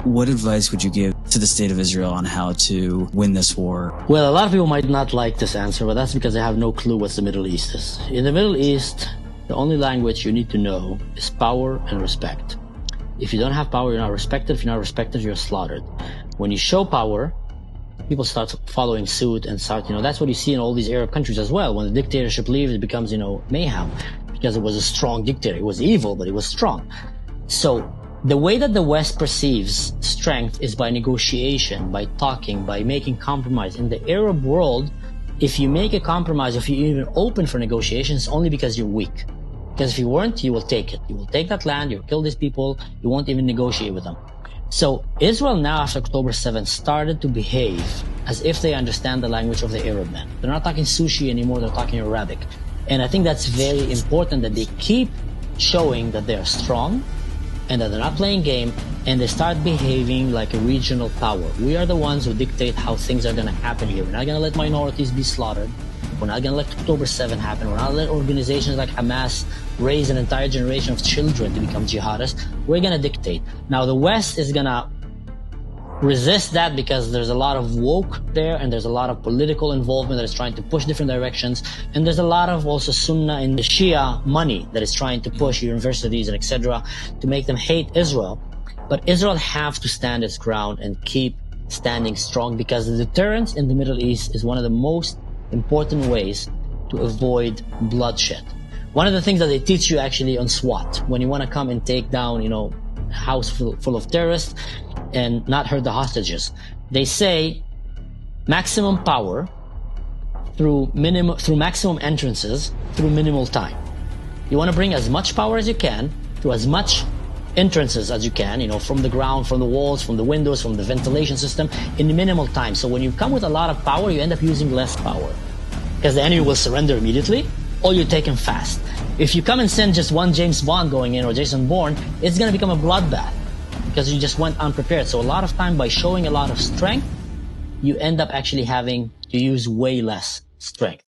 What advice would you give to the state of Israel on how to win this war? Well, a lot of people might not like this answer, but that's because they have no clue what the Middle East is. In the Middle East, the only language you need to know is power and respect. If you don't have power, you're not respected. If you're not respected, you're slaughtered. When you show power, people start following suit and start, that's what you see in all these Arab countries as well. When the dictatorship leaves, it becomes, mayhem, because it was a strong dictator. It was evil, but it was strong. So the way that the West perceives strength is by negotiation, by talking, by making compromise. In the Arab world, if you make a compromise, if you even open for negotiations, it's only because you're weak. Because if you weren't, you will take it. You will take that land, you'll kill these people, you won't even negotiate with them. So Israel now, after October 7th, started to behave as if they understand the language of the Arab men. They're not talking sushi anymore, they're talking Arabic. And I think that's very important that they keep showing that they're strong and that they're not playing game, and they start behaving like a regional power. We are the ones who dictate how things are going to happen here. We're not going to let minorities be slaughtered. We're not going to let October 7 happen. We're not going to let organizations like Hamas raise an entire generation of children to become jihadists. We're going to dictate. Now, the West is going to resist that because there's a lot of woke there, and there's a lot of political involvement that is trying to push different directions, and there's a lot of also Sunnah and Shia money that is trying to push universities and etc. to make them hate Israel. But Israel have to stand its ground and keep standing strong, because the deterrence in the Middle East is one of the most important ways to avoid bloodshed. One of the things that they teach you actually on SWAT, when you want to come and take down, a house full of terrorists and not hurt the hostages, they say maximum power through maximum entrances through minimal time. You want to bring as much power as you can through as much entrances as you can, from the ground, from the walls, from the windows, from the ventilation system, in minimal time. So when you come with a lot of power, you end up using less power, because the enemy will surrender immediately, or you take him fast. If you come and send just one James Bond going in, or Jason Bourne, it's going to become a bloodbath, because you just went unprepared. So a lot of time, by showing a lot of strength, you end up actually having to use way less strength.